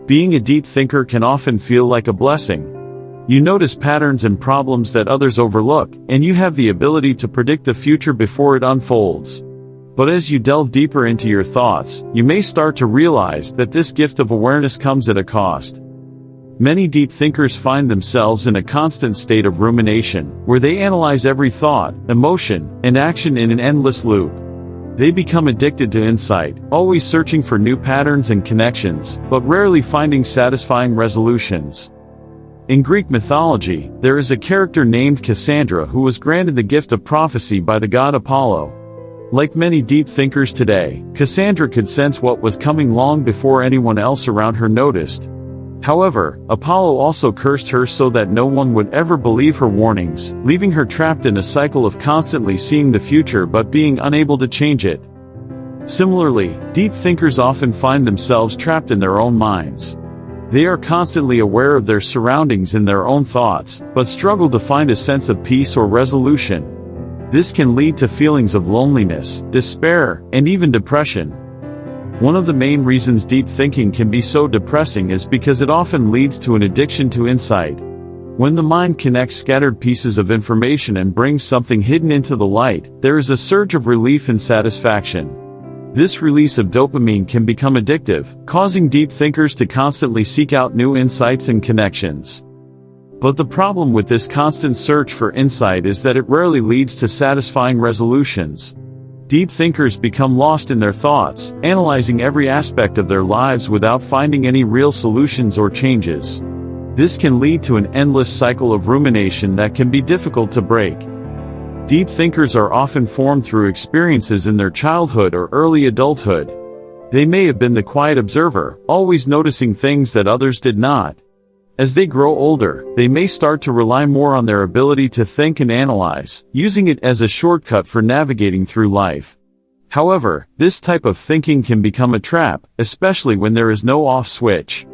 Being a deep thinker can often feel like a blessing. You notice patterns and problems that others overlook, and you have the ability to predict the future before it unfolds. But as you delve deeper into your thoughts, you may start to realize that this gift of awareness comes at a cost. Many deep thinkers find themselves in a constant state of rumination, where they analyze every thought, emotion, and action in an endless loop. They become addicted to insight, always searching for new patterns and connections, but rarely finding satisfying resolutions. In Greek mythology, there is a character named Cassandra who was granted the gift of prophecy by the god Apollo. Like many deep thinkers today, Cassandra could sense what was coming long before anyone else around her noticed. However, Apollo also cursed her so that no one would ever believe her warnings, leaving her trapped in a cycle of constantly seeing the future but being unable to change it. Similarly, deep thinkers often find themselves trapped in their own minds. They are constantly aware of their surroundings and their own thoughts, but struggle to find a sense of peace or resolution. This can lead to feelings of loneliness, despair, and even depression. One of the main reasons deep thinking can be so depressing is because it often leads to an addiction to insight. When the mind connects scattered pieces of information and brings something hidden into the light, there is a surge of relief and satisfaction. This release of dopamine can become addictive, causing deep thinkers to constantly seek out new insights and connections. But the problem with this constant search for insight is that it rarely leads to satisfying resolutions. Deep thinkers become lost in their thoughts, analyzing every aspect of their lives without finding any real solutions or changes. This can lead to an endless cycle of rumination that can be difficult to break. Deep thinkers are often formed through experiences in their childhood or early adulthood. They may have been the quiet observer, always noticing things that others did not. As they grow older, they may start to rely more on their ability to think and analyze, using it as a shortcut for navigating through life. However, this type of thinking can become a trap, especially when there is no off switch.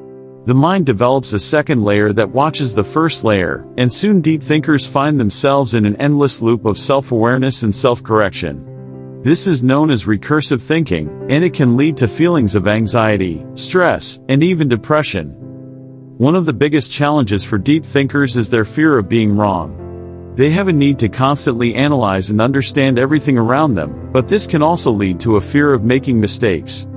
The mind develops a second layer that watches the first layer, and soon deep thinkers find themselves in an endless loop of self-awareness and self-correction. This is known as recursive thinking, and it can lead to feelings of anxiety, stress, and even depression. One of the biggest challenges for deep thinkers is their fear of being wrong. They have a need to constantly analyze and understand everything around them, but this can also lead to a fear of making mistakes.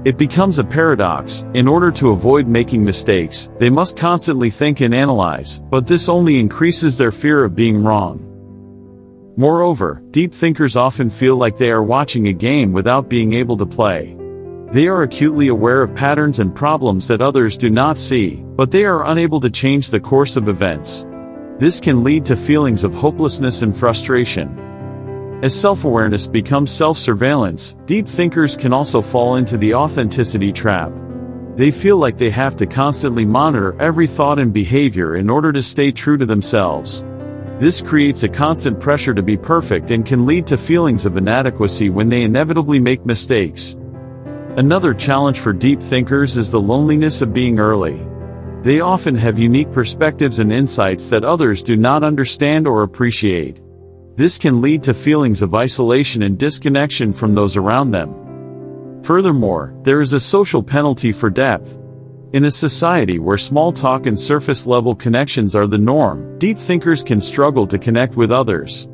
It becomes a paradox. In order to avoid making mistakes, they must constantly think and analyze, but this only increases their fear of being wrong. Moreover, deep thinkers often feel like they are watching a game without being able to play. They are acutely aware of patterns and problems that others do not see, but they are unable to change the course of events. This can lead to feelings of hopelessness and frustration. As self-awareness becomes self-surveillance, deep thinkers can also fall into the authenticity trap. They feel like they have to constantly monitor every thought and behavior in order to stay true to themselves. This creates a constant pressure to be perfect and can lead to feelings of inadequacy when they inevitably make mistakes. Another challenge for deep thinkers is the loneliness of being early. They often have unique perspectives and insights that others do not understand or appreciate. This can lead to feelings of isolation and disconnection from those around them. Furthermore, there is a social penalty for depth. In a society where small talk and surface-level connections are the norm, deep thinkers can struggle to connect with others.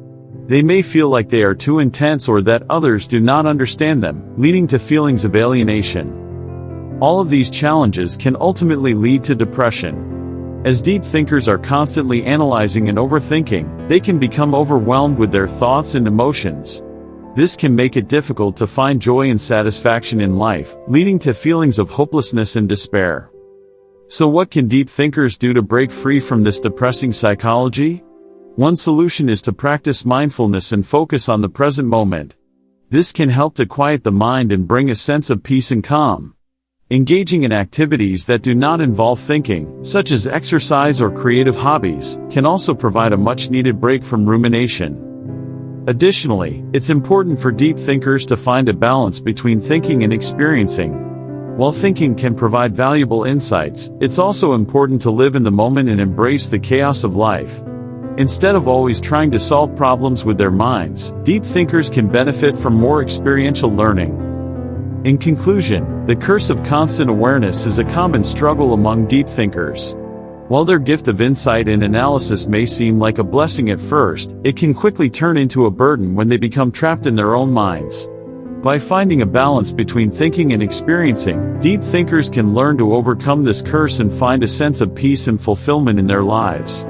They may feel like they are too intense or that others do not understand them, leading to feelings of alienation. All of these challenges can ultimately lead to depression. As deep thinkers are constantly analyzing and overthinking, they can become overwhelmed with their thoughts and emotions. This can make it difficult to find joy and satisfaction in life, leading to feelings of hopelessness and despair. So what can deep thinkers do to break free from this depressing psychology? One solution is to practice mindfulness and focus on the present moment. This can help to quiet the mind and bring a sense of peace and calm. Engaging in activities that do not involve thinking, such as exercise or creative hobbies, can also provide a much-needed break from rumination. Additionally, it's important for deep thinkers to find a balance between thinking and experiencing. While thinking can provide valuable insights, it's also important to live in the moment and embrace the chaos of life. Instead of always trying to solve problems with their minds, deep thinkers can benefit from more experiential learning. In conclusion, the curse of constant awareness is a common struggle among deep thinkers. While their gift of insight and analysis may seem like a blessing at first, it can quickly turn into a burden when they become trapped in their own minds. By finding a balance between thinking and experiencing, deep thinkers can learn to overcome this curse and find a sense of peace and fulfillment in their lives.